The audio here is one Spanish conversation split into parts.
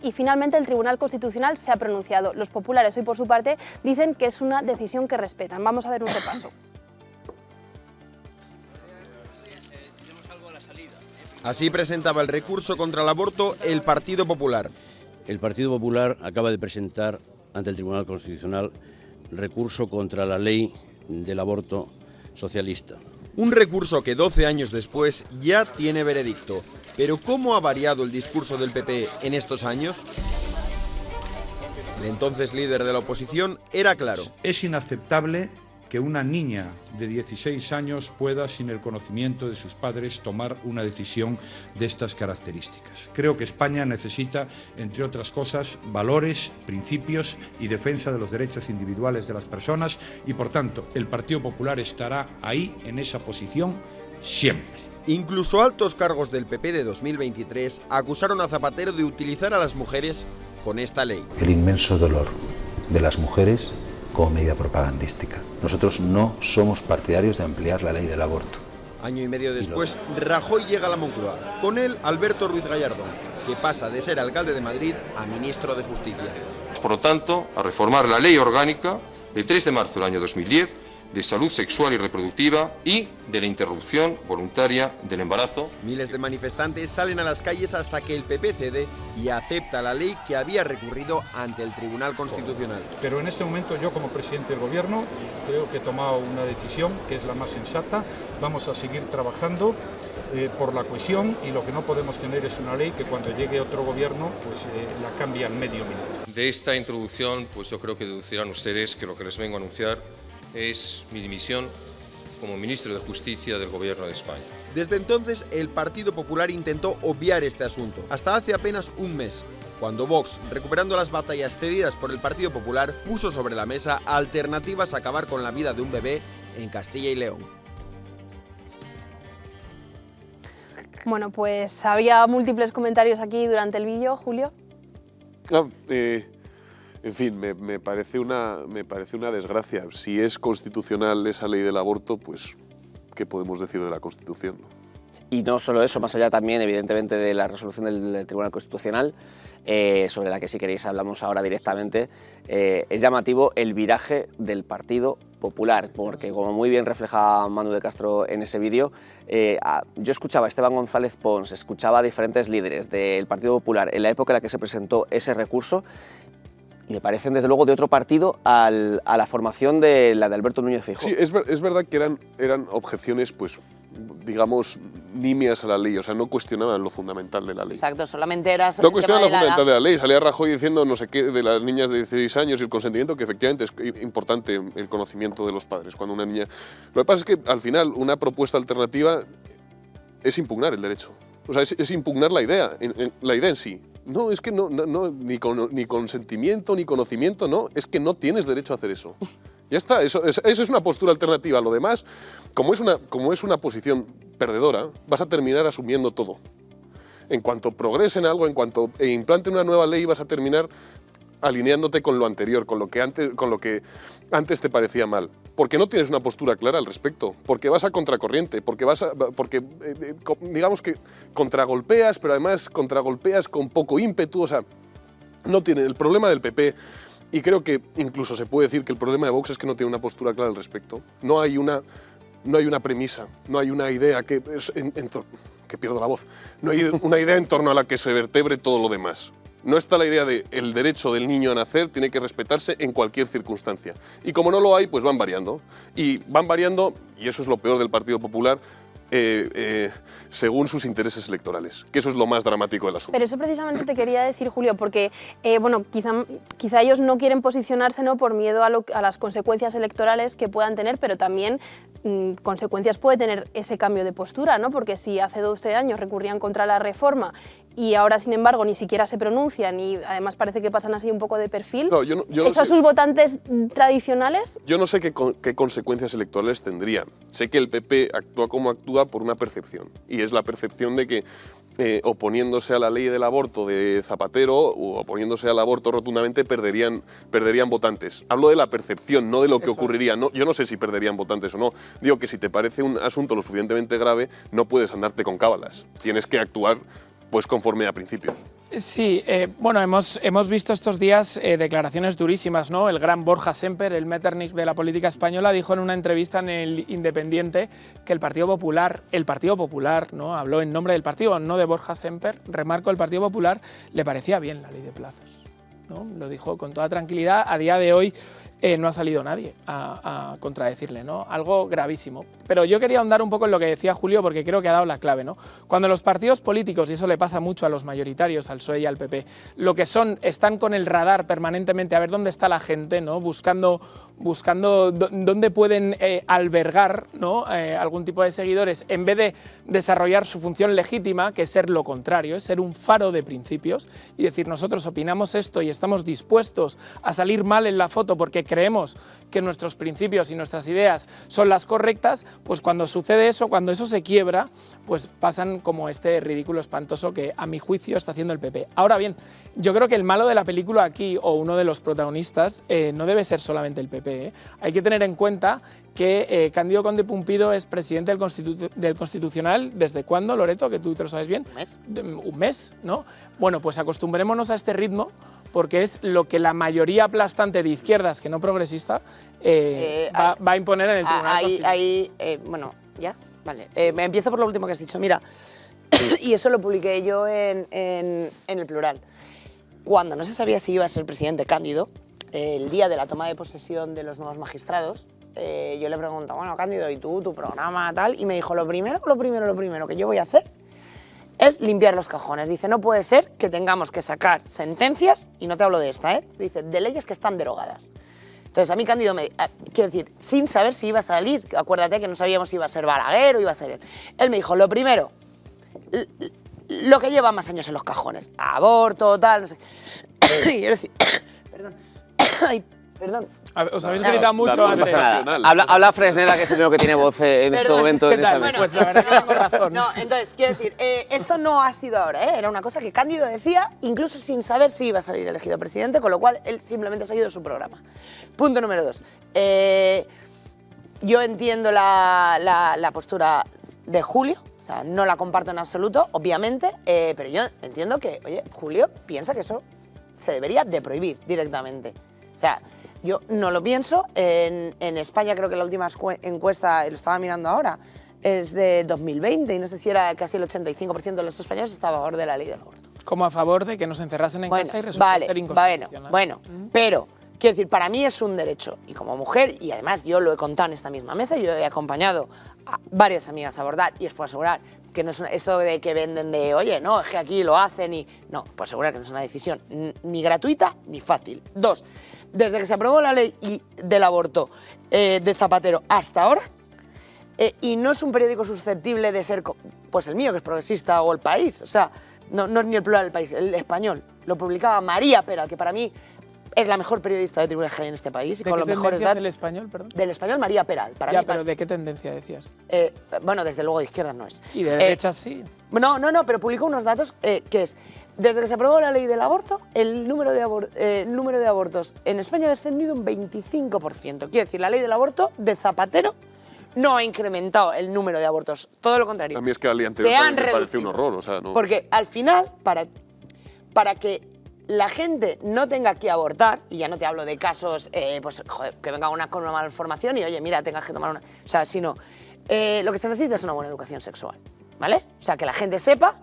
y finalmente el Tribunal Constitucional se ha pronunciado. Los populares hoy por su parte dicen que es una decisión que respetan. Vamos a ver un repaso. Así presentaba el recurso contra el aborto el Partido Popular. El Partido Popular acaba de presentar ante el Tribunal Constitucional recurso contra la ley del aborto socialista. Un recurso que 12 años después ya tiene veredicto. Pero ¿cómo ha variado el discurso del PP en estos años? El entonces líder de la oposición era claro. Es inaceptable que una niña de 16 años pueda, sin el conocimiento de sus padres, tomar una decisión de estas características. Creo que España necesita, entre otras cosas, valores, principios y defensa de los derechos individuales de las personas y, por tanto, el Partido Popular estará ahí, en esa posición, siempre. Incluso altos cargos del PP de 2023 acusaron a Zapatero de utilizar a las mujeres con esta ley. El inmenso dolor de las mujeres como medida propagandística. Nosotros no somos partidarios de ampliar la ley del aborto. Año y medio después, Rajoy llega a la Moncloa. Con él, Alberto Ruiz Gallardón, que pasa de ser alcalde de Madrid a ministro de Justicia. Por lo tanto, a reformar la ley orgánica del 3 de marzo del año 2010 de salud sexual y reproductiva y de la interrupción voluntaria del embarazo. Miles de manifestantes salen a las calles hasta que el PP cede y acepta la ley que había recurrido ante el Tribunal Constitucional. Pero en este momento yo, como presidente del Gobierno, creo que he tomado una decisión que es la más sensata. Vamos a seguir trabajando por la cohesión y lo que no podemos tener es una ley que cuando llegue otro gobierno pues la cambie al medio minuto. De esta introducción, pues yo creo que deducirán ustedes que lo que les vengo a anunciar es mi dimisión como ministro de Justicia del Gobierno de España. Desde entonces, el Partido Popular intentó obviar este asunto, hasta hace apenas un mes, cuando Vox, recuperando las batallas cedidas por el Partido Popular, puso sobre la mesa alternativas a acabar con la vida de un bebé en Castilla y León. Bueno, pues había múltiples comentarios aquí durante el vídeo, Julio. En fin, me parece una desgracia. Si es constitucional esa ley del aborto, pues, ¿qué podemos decir de la Constitución? Y no solo eso, más allá también, evidentemente, de la resolución del Tribunal Constitucional, sobre la que si queréis hablamos ahora directamente, es llamativo el viraje del Partido Popular, porque como muy bien refleja Manu de Castro en ese vídeo, yo escuchaba a Esteban González Pons, escuchaba a diferentes líderes del Partido Popular en la época en la que se presentó ese recurso, y me parecen desde luego de otro partido a la formación de la de Alberto Núñez Feijóo. Sí, es verdad que eran objeciones, pues, digamos, nimias a la ley, o sea, no cuestionaban lo fundamental de la ley. Exacto, solamente eras no cuestionaban lo fundamental de la ley. Salía Rajoy diciendo no sé qué de las niñas de 16 años y el consentimiento, que efectivamente es importante el conocimiento de los padres cuando una niña... Lo que pasa es que al final una propuesta alternativa es impugnar el derecho, o sea, es impugnar la idea en sí. No, es que no, ni consentimiento, ni conocimiento, no, es que no tienes derecho a hacer eso. Ya está, eso es una postura alternativa. Lo demás, como es una posición perdedora, vas a terminar asumiendo todo. En cuanto progrese en algo, en cuanto implante una nueva ley, vas a terminar alineándote con lo anterior, con lo que antes te parecía mal. Porque no tienes una postura clara al respecto, porque vas a contracorriente, porque digamos que contragolpeas, pero además contragolpeas con poco ímpetu, o sea, no tiene el problema del PP, y creo que incluso se puede decir que el problema de Vox es que no tiene una postura clara al respecto. No hay una premisa, no hay una idea que pierdo la voz, no hay una idea en torno a la que se vertebre todo lo demás. No está la idea de el derecho del niño a nacer tiene que respetarse en cualquier circunstancia. Y como no lo hay, pues van variando. Y eso es lo peor del Partido Popular, según sus intereses electorales, que eso es lo más dramático del asunto. Pero eso precisamente te quería decir, Julio, porque bueno, quizá ellos no quieren posicionarse, ¿no?, por miedo a las consecuencias electorales que puedan tener, pero también consecuencias puede tener ese cambio de postura, ¿no? Porque si hace 12 años recurrían contra la reforma y ahora, sin embargo, ni siquiera se pronuncian y además parece que pasan así un poco de perfil, no, yo no ¿eso a sus votantes tradicionales? Yo no sé qué consecuencias electorales tendría. Sé que el PP actúa como actúa por una percepción, y es la percepción de que oponiéndose a la ley del aborto de Zapatero o oponiéndose al aborto rotundamente perderían votantes. Hablo de la percepción, no de lo que ocurriría. No, yo no sé si perderían votantes o no. Digo que si te parece un asunto lo suficientemente grave, no puedes andarte con cábalas. Tienes que actuar pues conforme a principios. Sí, bueno, hemos visto estos días declaraciones durísimas, ¿no? El gran Borja Semper, el Metternich de la política española, dijo en una entrevista en El Independiente que el Partido Popular, ¿no? Habló en nombre del partido, no de Borja Semper, remarco, el Partido Popular le parecía bien la ley de plazos, ¿no? Lo dijo con toda tranquilidad. A día de hoy no ha salido nadie a contradecirle, ¿no? Algo gravísimo. Pero yo quería ahondar un poco en lo que decía Julio, porque creo que ha dado la clave, ¿no? Cuando los partidos políticos, y eso le pasa mucho a los mayoritarios, al PSOE y al PP, lo que están con el radar permanentemente a ver dónde está la gente, ¿no? Buscando dónde pueden albergar, ¿no? Algún tipo de seguidores, en vez de desarrollar su función legítima, que es ser lo contrario, es ser un faro de principios y decir, nosotros opinamos esto y estamos dispuestos a salir mal en la foto porque creemos que nuestros principios y nuestras ideas son las correctas. Pues cuando sucede eso, cuando eso se quiebra, pues pasan como este ridículo espantoso que a mi juicio está haciendo el PP. Ahora bien, yo creo que el malo de la película aquí, o uno de los protagonistas, no debe ser solamente el PP. Hay que tener en cuenta que Cándido Conde Pumpido es presidente del Constitucional. ¿Desde cuándo, Loreto? Que tú te lo sabes bien. Un mes, ¿no? Bueno, pues acostumbrémonos a este ritmo, porque es lo que la mayoría aplastante de izquierdas, que no progresista, va a imponer en el Tribunal Constitucional. Bueno, ya, vale. Me empiezo por lo último que has dicho. Mira, y eso lo publiqué yo en El Plural. Cuando no se sabía si iba a ser presidente Cándido, el día de la toma de posesión de los nuevos magistrados, yo le pregunto, bueno, Cándido, ¿y tú, tu programa, tal? Y me dijo, lo primero que yo voy a hacer es limpiar los cajones. Dice, no puede ser que tengamos que sacar sentencias, y no te hablo de esta, dice, de leyes que están derogadas. Entonces a mí Cándido quiero decir, sin saber si iba a salir, acuérdate que no sabíamos si iba a ser Balaguer o iba a ser él. Él me dijo, lo primero, lo que lleva más años en los cajones, aborto, tal, no sé. Y yo decía, perdón, ay, perdón. Os habéis gritado mucho antes. Habla Fresneda, que es el único que tiene voz en este momento en esta mesa. Pues la verdad que tengo razón. No, entonces, quiero decir, esto no ha sido ahora, era una cosa que Cándido decía, incluso sin saber si iba a salir elegido presidente, con lo cual él simplemente ha seguido su programa. Punto número 2. Yo entiendo la postura de Julio, o sea, no la comparto en absoluto, obviamente, pero yo entiendo que, oye, Julio piensa que eso se debería de prohibir directamente. O sea, yo no lo pienso. En España creo que la última encuesta, lo estaba mirando ahora, es de 2020 y no sé si era casi el 85% de los españoles estaba a favor de la ley del aborto. Como a favor de que nos encerrasen en casa y resulta ser inconstitucional. Bueno, pero quiero decir, para mí es un derecho, y como mujer, y además yo lo he contado en esta misma mesa, yo he acompañado a varias amigas a abordar, y os puedo asegurar que no es esto de que venden de, oye, no, es que aquí lo hacen, y no, puedo asegurar que no es una decisión ni gratuita ni fácil. 2, desde que se aprobó la ley del aborto de Zapatero hasta ahora, y no es un periódico susceptible de ser, pues el mío, que es progresista, o El País, o sea, no es ni El Plural, El País, El Español, lo publicaba María Peral, que para mí es la mejor periodista de tribuna que hay en este país. Y con los mejores datos. ¿Del Español, perdón? Del Español, María Peral. Pero ¿de qué tendencia decías? Bueno, desde luego de izquierda no es. ¿Y de derecha sí? No, pero publicó unos datos que es, desde que se aprobó la ley del aborto, el número de abortos en España ha descendido un 25%. Quiere decir, la ley del aborto de Zapatero no ha incrementado el número de abortos, todo lo contrario. A mí es que la ley anterior me parece un horror. O sea, no. Porque al final, para que la gente no tenga que abortar, y ya no te hablo de casos, pues, joder, que venga con una malformación y, oye, mira, tengas que tomar una... O sea, sino, lo que se necesita es una buena educación sexual, ¿vale? O sea, que la gente sepa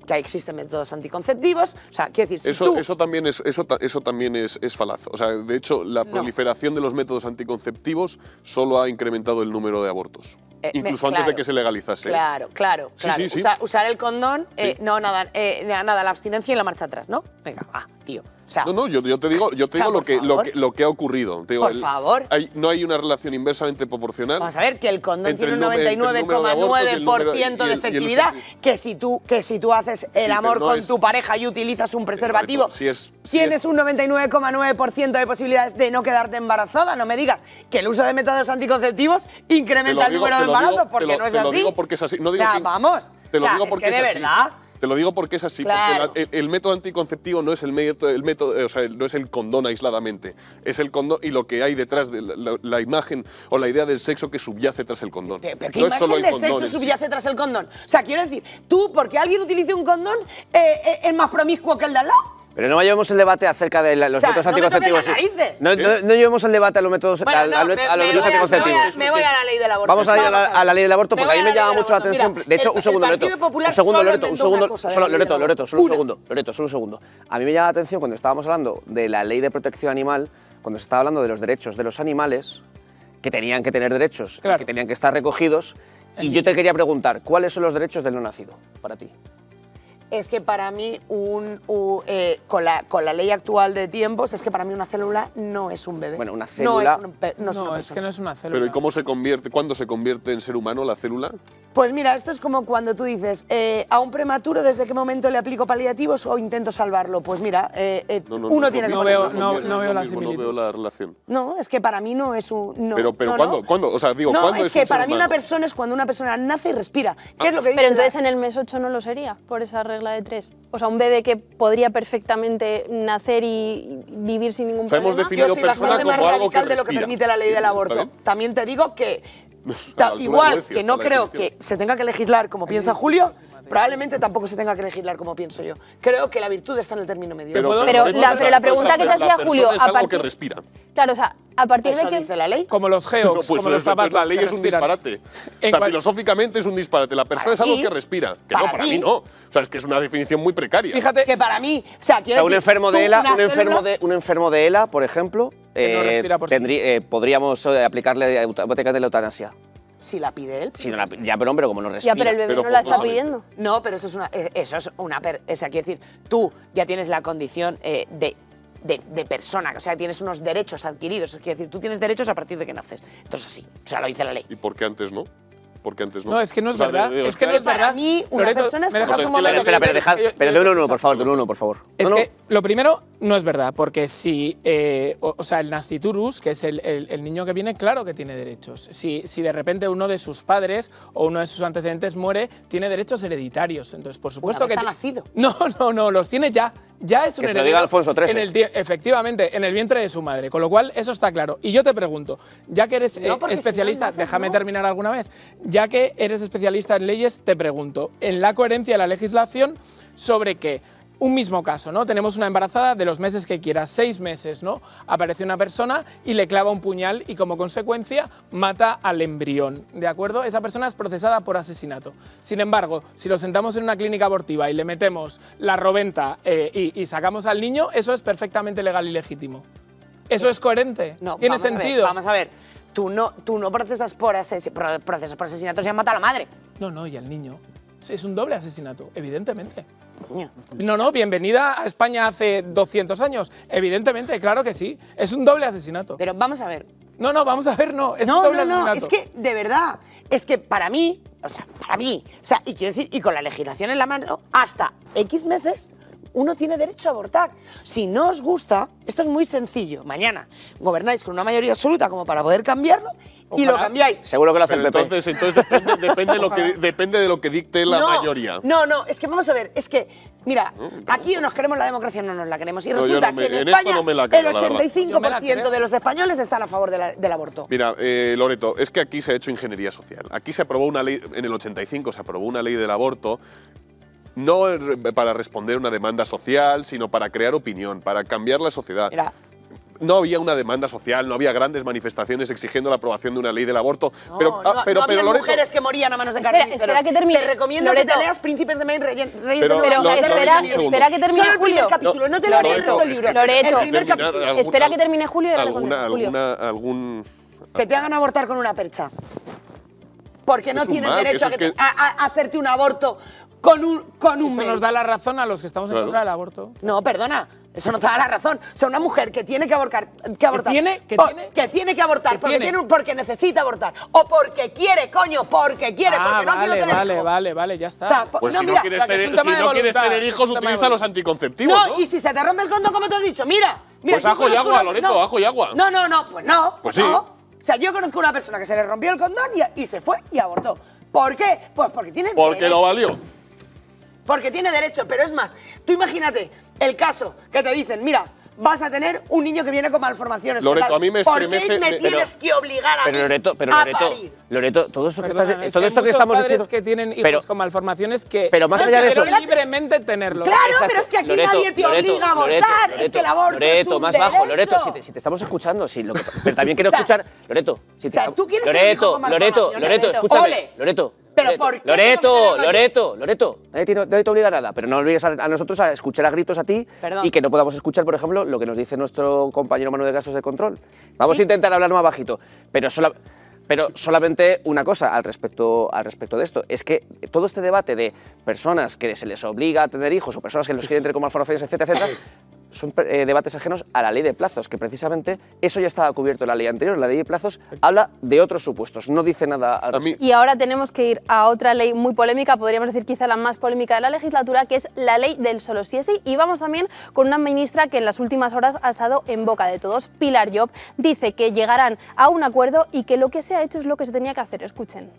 que existen métodos anticonceptivos, o sea, quiero decir, eso también es falaz. O sea, de hecho, la proliferación de los métodos anticonceptivos solo ha incrementado el número de abortos. Incluso antes de que se legalizase. Claro. Sí. Usar el condón, sí. nada, la abstinencia y la marcha atrás, ¿no? Venga, va, tío. O sea, no, yo te digo lo que ha ocurrido. Te digo, por favor. No hay una relación inversamente proporcional. Vamos a ver, que el condón tiene un 99,9% de efectividad, que si tú haces el amor con tu pareja y utilizas un preservativo, tienes un 99,9% de posibilidades de no quedarte embarazada. No me digas que el uso de métodos anticonceptivos incrementa el número de embarazos, porque no es así. Te lo digo porque es así. No digo vamos. Te lo digo porque es que de verdad. Te lo digo porque es así, Claro. porque el método anticonceptivo no es el método, o sea, no es el condón aisladamente, es el condón y lo que hay detrás de la imagen o la idea del sexo que subyace tras el condón. ¿Pero qué no es solo imagen el de condón sexo en sí. subyace tras el condón? O sea, quiero decir, tú, porque alguien utilice un condón, es más promiscuo que el de al lado. Pero no llevemos el debate acerca de los O sea, métodos no me toques anticonceptivos. las narices. No llevemos el debate a los métodos, Bueno, a los métodos anticonceptivos. me voy a la ley del aborto. Vamos a ir a la ley del aborto porque a mí me llama mucho la atención. Mira, De hecho, un segundo, el Loreto. Partido Popular Un segundo, solo Loreto. Un inventó una segundo. cosa de Solo, la ley del Loreto, aborto. solo un Una. segundo. Loreto, solo un segundo. A mí me llama la atención cuando estábamos hablando de la ley de protección animal, cuando se estaba hablando de los derechos de los animales, que tenían que tener derechos, Claro. que tenían que estar recogidos. Y yo te quería preguntar, ¿cuáles son los derechos del no nacido para ti? Es que para mí, con la ley actual de tiempos, es que para mí una célula no es un bebé. Bueno, una célula- No es una No, es persona. que no es una célula. Pero ¿y cómo se convierte, cuándo se convierte en ser humano la célula? Pues mira, esto es como cuando tú dices, a un prematuro, ¿desde qué momento le aplico paliativos o intento salvarlo? Pues mira, uno tiene que no poner veo- los no funciones. veo la No similitud. veo la relación. No, es que para mí no es un... No, Pero no, ¿cuándo? no. ¿Cuándo? O sea, digo, No, ¿cuándo es es que un ser para mí una humano? persona es cuando una persona nace y respira. ¿Qué es lo que dice? Pero entonces en el mes 8 no lo sería, por esa regla de 3. O sea, un bebé que podría perfectamente nacer y vivir sin ningún O sea, hemos problema. definido Yo soy persona bastante más como algo que radical de lo que respira. permite la ley del ¿Está aborto. bien? También te digo que A la altura de igual Grecia que está no la creo definición. que se tenga que legislar como piensa Julio, probablemente tampoco se tenga que legislar como pienso yo. Creo que la virtud está en el término medio. Pero Loreto, la pregunta que te hacía persona Julio, es a algo que partir- respira. Claro, o sea, a partir ¿Eso de que... dice la ley? Como los No, geox, pues como los zapatos la ley que es un respiran. disparate. O En sea, cual- filosóficamente es un disparate. La persona es Para algo ti, que respira. Que para no, para ti. mí no. O sea, es que es una definición muy precaria. Fíjate, Que para mí, o sea, O quiero sea, un decir, enfermo tú, de ELA, una un enfermo de ELA, por ejemplo, Que no respira por sí. podríamos aplicarle hipoteca de la eutanasia. Si la pide él. Si no la- ya, pero hombre, como no respira. Ya, pero el bebé Pero no la está forzosamente. pidiendo. No, pero eso es una. O sea, quiero decir, tú ya tienes la condición de persona, o sea, tienes unos derechos adquiridos. Es decir, tú tienes derechos a partir de que naces. Entonces, sí, o sea, lo dice la ley. ¿Y por qué antes no? ¿Por qué antes no? No, es que no es O sea, verdad. Es que no es para verdad. mí, una Loreto, persona es ¿me dejas como- un O sea, es que la- momento? Espera, pero de uno, por favor, de uno, por favor. Es No, no. que lo primero no es verdad, porque si, o sea, el nasciturus, que es el niño que viene, claro que tiene derechos. Si de repente uno de sus padres o uno de sus antecedentes muere, tiene derechos hereditarios. Entonces, por supuesto vez que... ha nacido. No, los tiene ya. Ya es un Que se lo heredero diga Alfonso XIII. efectivamente, en el vientre de su madre. Con lo cual, eso está claro. Y yo te pregunto, ya que eres No, porque si especialista, no naces, déjame no. terminar alguna vez, ya que eres especialista en leyes, te pregunto, en la coherencia de la legislación, sobre que un mismo caso, ¿no? Tenemos una embarazada de los meses que quieras, 6 meses, ¿no? Aparece una persona y le clava un puñal y como consecuencia mata al embrión, ¿de acuerdo? Esa persona es procesada por asesinato. Sin embargo, si lo sentamos en una clínica abortiva y le metemos la roventa y sacamos al niño, eso es perfectamente legal y legítimo. ¿Eso es coherente? No, ¿Tiene vamos a ver, sentido? vamos a ver. Tú no procesas por asesinato, se mata a la madre. No, y al niño. Es un doble asesinato, evidentemente. Coño. No, bienvenida a España hace 200 años. Evidentemente, claro que sí. Es un doble asesinato. Pero vamos a ver. No, vamos a ver, no. Es un No, doble no, no, asesinato. es que, de verdad, es que para mí, y quiero decir, y con la legislación en la mano, hasta X meses, uno tiene derecho a abortar. Si no os gusta, esto es muy sencillo. Mañana gobernáis con una mayoría absoluta como para poder cambiarlo y lo Ojalá. cambiáis. Seguro que lo hace Pero el PP. entonces depende de lo que dicte la mayoría. No, es que vamos a ver, es que, mira, aquí o nos queremos la democracia o no nos la queremos. Y No, yo resulta no me- que en en esto España no me la creo, el la verdad. Yo me la 85% creo. de los españoles están a favor del aborto. Mira, Loreto, es que aquí se ha hecho ingeniería social. Aquí se aprobó una ley, en el 85 se aprobó una ley del aborto, no para responder a una demanda social, sino para crear opinión, para cambiar la sociedad. Mira, No había una demanda social, no había grandes manifestaciones exigiendo la aprobación de una ley del aborto. no, pero no había Loreto, mujeres que morían a manos de Espera, carniceros. espera que termine. Te recomiendo Loreto. que te leas Príncipes de Maine, Reyes Pero, de Nueva Pero Inglaterra, Loreto, espera, un segundo. espera que termine Solo el primer Julio. capítulo, no te leas Loreto, todo el es libro. que Loreto. El primer terminar capítulo. Espera que termine Julio y ahora le contesto, Julio. algún Que te hagan abortar con una percha. Porque Eso no es un tienes mal, que derecho eso a, es que- a hacerte un aborto con un Eso médico. nos da la razón a los que estamos en Claro. contra del aborto. No, perdona, eso no te da la razón. O sea, una mujer que tiene que abortar, tiene? que tiene que abortar, porque, tiene? porque necesita abortar, o porque quiere, coño, porque quiere, porque no quiere tener hijos. Vale, ya está. O sea, Pues no, si mira, no quieres, o sea, que es un tener, tema si de no quieres voluntad, tener es hijos, un tema de utiliza los voluntad. anticonceptivos, no, ¿no? y si se te rompe el condón, como te has dicho, mira. Pues yo ajo y conozco agua, una- Loreto, ajo y agua. No, pues no. Pues sí. no. O sea, yo conozco una persona que se le rompió el condón y se fue y abortó. ¿Por qué? Pues porque tiene Porque derecho. lo valió. porque tiene derecho, pero es más, tú imagínate el caso que te dicen, mira, vas a tener un niño que viene con malformaciones. Loreto, a mí me estremece... ¿Por qué me tienes que obligar a mí a parir? Loreto, todo esto Perdona, que es que hay muchos estamos padres diciendo... que tienen hijos con malformaciones que pero más allá de eso... libremente tenerlo. Claro, pero es que aquí nadie te obliga a abortar, es que el aborto es un más derecho. bajo, Loreto, si te estamos escuchando, pero también quiero escuchar... Loreto, si te ¿tú quieres tener un hijo con malformaciones? Loreto, escúchame. Ole. Loreto. ¿Pero por qué Loreto, nadie te obliga a nada, pero no obligues a nosotros a escuchar a gritos a ti. Perdón. Y que no podamos escuchar, por ejemplo, lo que nos dice nuestro compañero Manu de Gastos de Control. Vamos a intentar hablar más bajito, pero solamente una cosa al respecto de esto, es que todo este debate de personas que se les obliga a tener hijos o personas que los quieren tener con malformaciones, etcétera, son debates ajenos a la ley de plazos, que precisamente eso ya estaba cubierto en la ley anterior. La ley de plazos habla de otros supuestos, no dice nada al respecto. Y ahora tenemos que ir a otra ley muy polémica, podríamos decir quizá la más polémica de la legislatura, que es la ley del solo sí es sí. Y vamos también con una ministra que en las últimas horas ha estado en boca de todos. Pilar Llop dice que llegarán a un acuerdo y que lo que se ha hecho es lo que se tenía que hacer. Escuchen.